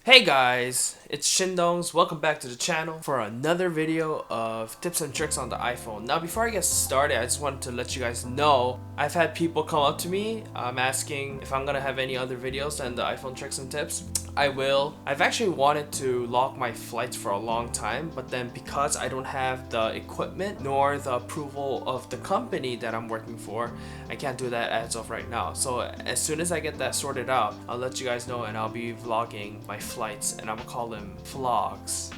Hey guys, it's Shindongs. Welcome back to the channel for another video of tips and tricks on the iPhone. Now before I get started, I just wanted to let you guys know I've had people come up to me asking if I'm gonna have any other videos than the iPhone tricks and tips. I will. I've actually wanted to log my flights for a long time, but then because I don't have the equipment nor the approval of the company that I'm working for, I can't do that as of right now. So as soon as I get that sorted out, I'll let you guys know and I'll be vlogging my flights and I'm gonna call them vlogs.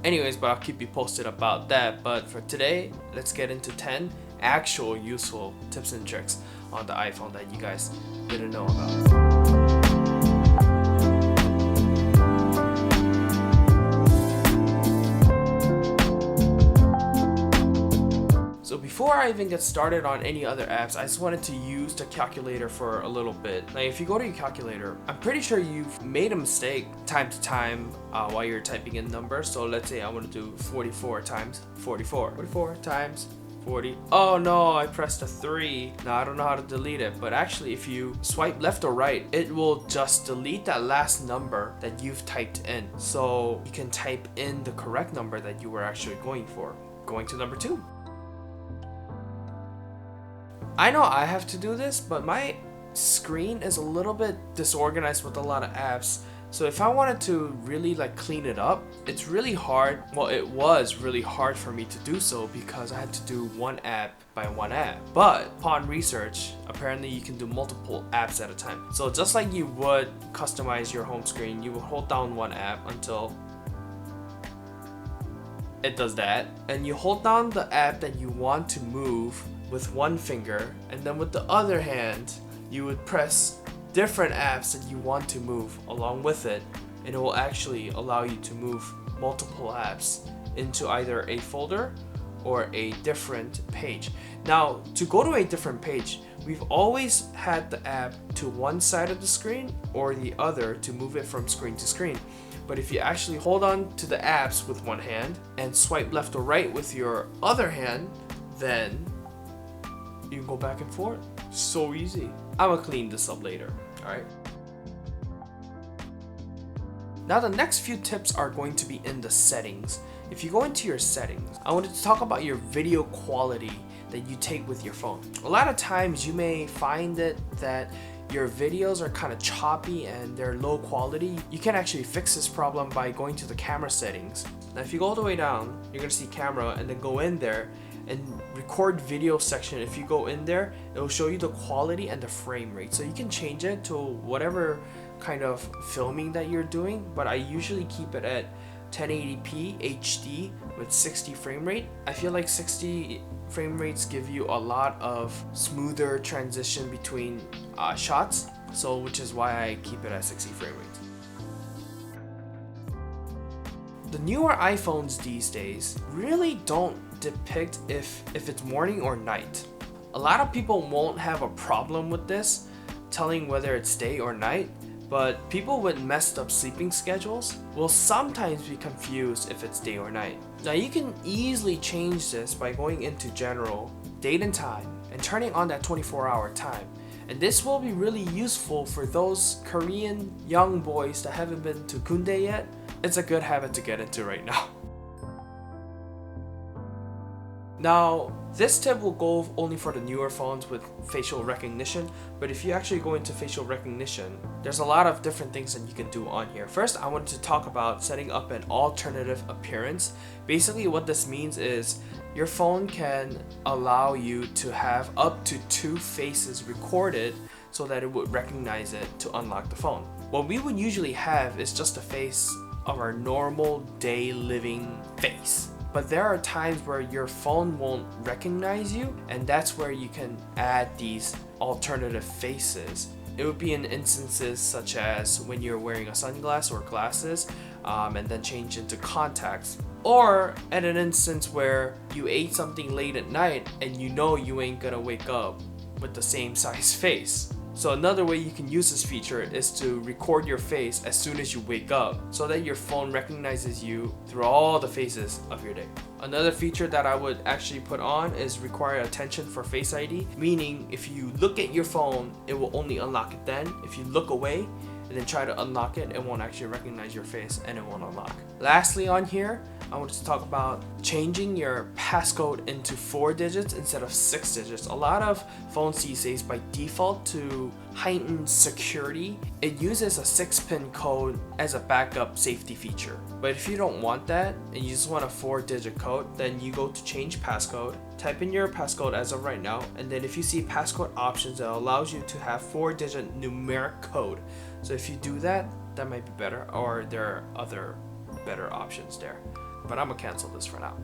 Anyways, but I'll keep you posted about that. But for today, let's get into 10 actual useful tips and tricks on the iPhone that you guys didn't know about. So before I even get started on any other apps, I just wanted to use the calculator for a little bit. Like if you go to your calculator, I'm pretty sure you've made a mistake time to time while you're typing in numbers. So let's say I want to do 44 times 44. 44 times 40. Oh no, I pressed a 3. Now I don't know how to delete it, but actually if you swipe left or right, it will just delete that last number that you've typed in. So you can type in the correct number that you were actually going for. Going to number 2. I know I have to do this, but my screen is a little bit disorganized with a lot of apps. So if I wanted to really clean it up, it's really hard. Well, it was really hard for me to do so because I had to do one app by one app. But upon research, apparently you can do multiple apps at a time. So just like you would customize your home screen, you would hold down one app until it does that. And you hold down the app that you want to move with one finger, and then with the other hand you would press different apps that you want to move along with it, and it will actually allow you to move multiple apps into either a folder or a different page. Now to go to a different page, we've always had the app to one side of the screen or the other to move it from screen to screen. But if you actually hold on to the apps with one hand and swipe left or right with your other hand, then you can go back and forth. So easy. I'm gonna clean this up later, alright? Now the next few tips are going to be in the settings. If you go into your settings, I wanted to talk about your video quality that you take with your phone. A lot of times you may find it that your videos are kind of choppy and they're low quality. You can actually fix this problem by going to the camera settings. Now if you go all the way down, you're gonna see camera and then go in there and record video section. If you go in there, it will show you the quality and the frame rate. So you can change it to whatever kind of filming that you're doing, but I usually keep it at 1080p HD with 60 frame rate. I feel like 60 frame rates give you a lot of smoother transition between shots, so which is why I keep it at 60 frame rates. The newer iPhones these days really don't depict if it's morning or night. A lot of people won't have a problem with this, telling whether it's day or night, but people with messed up sleeping schedules will sometimes be confused if it's day or night. Now you can easily change this by going into general, date and time, and turning on that 24-hour time. And this will be really useful for those Korean young boys that haven't been to Kundae yet. It's a good habit to get into right now. Now, this tip will go only for the newer phones with facial recognition, but if you actually go into facial recognition, there's a lot of different things that you can do on here. First, I wanted to talk about setting up an alternative appearance. Basically, what this means is your phone can allow you to have up to 2 faces recorded so that it would recognize it to unlock the phone. What we would usually have is just a face of our normal day living face. But there are times where your phone won't recognize you, and that's where you can add these alternative faces. It would be in instances such as when you're wearing a sunglass or glasses and then change into contacts. Or at an instance where you ate something late at night and you know you ain't gonna wake up with the same size face. So another way you can use this feature is to record your face as soon as you wake up so that your phone recognizes you through all the phases of your day. Another feature that I would actually put on is require attention for Face ID, meaning if you look at your phone, it will only unlock it then. If you look away, and then try to unlock it, it won't actually recognize your face and it won't unlock. Lastly on here, I wanted to talk about changing your passcode into 4 digits instead of 6 digits. A lot of phones these days, by default, to heighten security, it uses a 6-pin code as a backup safety feature. But if you don't want that and you just want a 4-digit code, then you go to change passcode, type in your passcode as of right now, and then if you see passcode options, it allows you to have 4-digit numeric code. So if you do that, that might be better, or there are other better options there. But I'm gonna cancel this for now.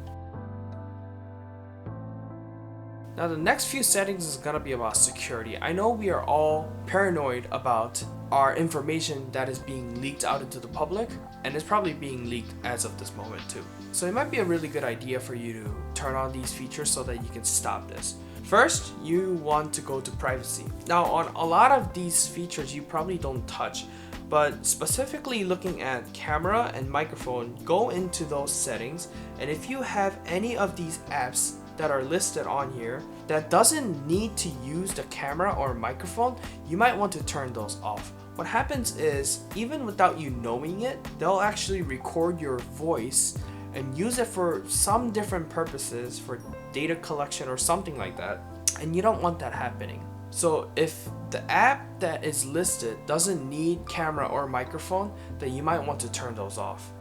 Now the next few settings is gonna be about security. I know we are all paranoid about our information that is being leaked out into the public, and it's probably being leaked as of this moment too. So it might be a really good idea for you to turn on these features so that you can stop this. First, you want to go to privacy. Now on a lot of these features you probably don't touch, but specifically looking at camera and microphone, go into those settings, and if you have any of these apps that are listed on here that doesn't need to use the camera or microphone, you might want to turn those off. What happens is, even without you knowing it, they'll actually record your voice and use it for some different purposes, for data collection or something like that, and you don't want that happening. So if the app that is listed doesn't need camera or microphone, then you might want to turn those off.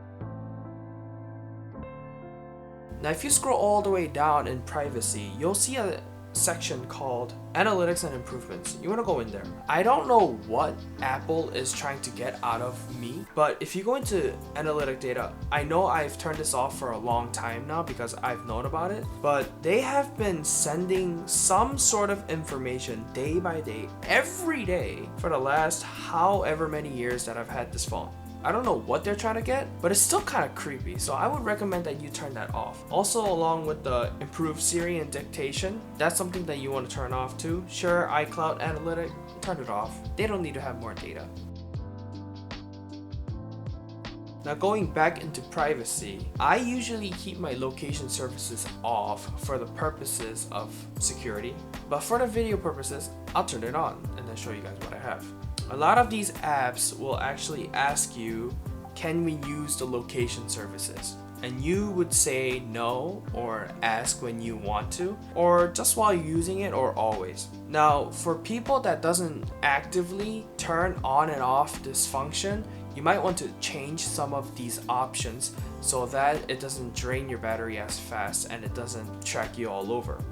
Now if you scroll all the way down in privacy, you'll see a section called Analytics and Improvements. You want to go in there. I don't know what Apple is trying to get out of me, but if you go into analytic data, I know I've turned this off for a long time now because I've known about it, but they have been sending some sort of information day by day, every day, for the last however many years that I've had this phone. I don't know what they're trying to get, but it's still kind of creepy, so I would recommend that you turn that off. Also, along with the improved Siri and dictation, that's something that you want to turn off too. Sure, iCloud Analytic, turn it off. They don't need to have more data. Now going back into privacy, I usually keep my location services off for the purposes of security, but for the video purposes, I'll turn it on and then show you guys what I have. A lot of these apps will actually ask you, can we use the location services? And you would say no, or ask when you want to, or just while you're using it, or always. Now, for people that doesn't actively turn on and off this function, you might want to change some of these options so that it doesn't drain your battery as fast and it doesn't track you all over.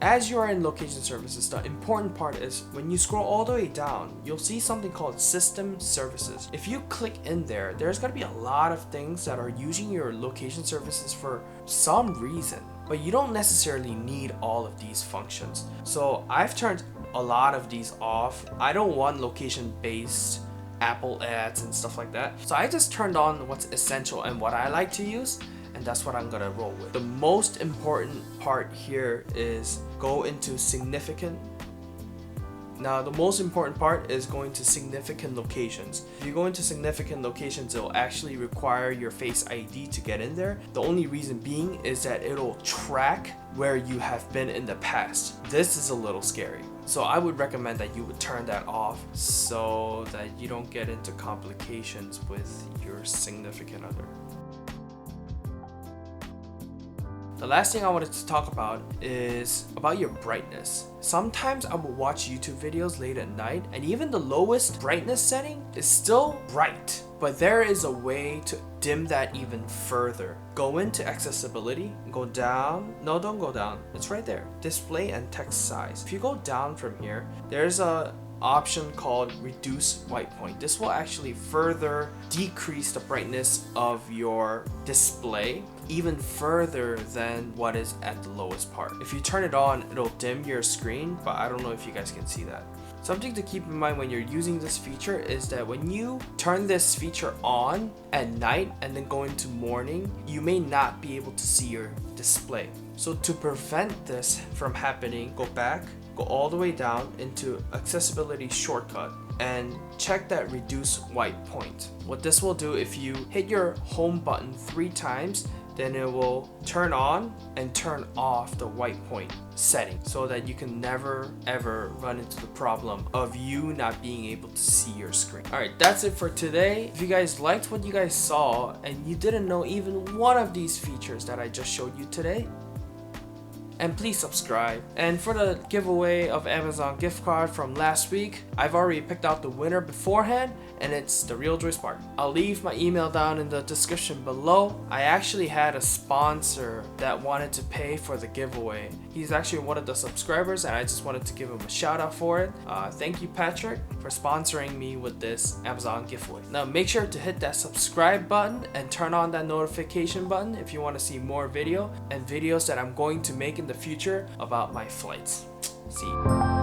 As you are in location services, the important part is when you scroll all the way down, you'll see something called system services. If you click in there, there's going to be a lot of things that are using your location services for some reason, but you don't necessarily need all of these functions. So I've turned a lot of these off. I don't want location-based Apple ads and stuff like that. So I just turned on what's essential and what I like to use, and that's what I'm gonna roll with. The most important part here is go into significant. Now the most important part is going to significant locations. If you go into significant locations, it'll actually require your Face ID to get in there. The only reason being is that it'll track where you have been in the past. This is a little scary. So I would recommend that you would turn that off so that you don't get into complications with your significant other. The last thing I wanted to talk about is about your brightness. Sometimes I will watch YouTube videos late at night, and even the lowest brightness setting is still bright, but there is a way to dim that even further. Go into accessibility, go down. No, don't go down. It's right there. Display and text size. If you go down from here, there's a option called reduce white point. This will actually further decrease the brightness of your display even further than what is at the lowest part. If you turn it on, it'll dim your screen, but I don't know if you guys can see that. Something to keep in mind when you're using this feature is that when you turn this feature on at night and then go into morning, you may not be able to see your display. So to prevent this from happening, go back, go all the way down into accessibility shortcut and check that reduce white point. What this will do, if you hit your home button 3 times, then it will turn on and turn off the white point setting so that you can never ever run into the problem of you not being able to see your screen. Alright, that's it for today. If you guys liked what you guys saw and you didn't know even one of these features that I just showed you today, and please subscribe. And for the giveaway of Amazon gift card from last week, I've already picked out the winner beforehand, and it's the Real Joy Spark. I'll leave my email down in the description below. I actually had a sponsor that wanted to pay for the giveaway. He's actually one of the subscribers, and I just wanted to give him a shout out for it. Thank you, Patrick, for sponsoring me with this Amazon giveaway. Now make sure to hit that subscribe button and turn on that notification button if you want to see more videos that I'm going to make in the future about my flights. See you.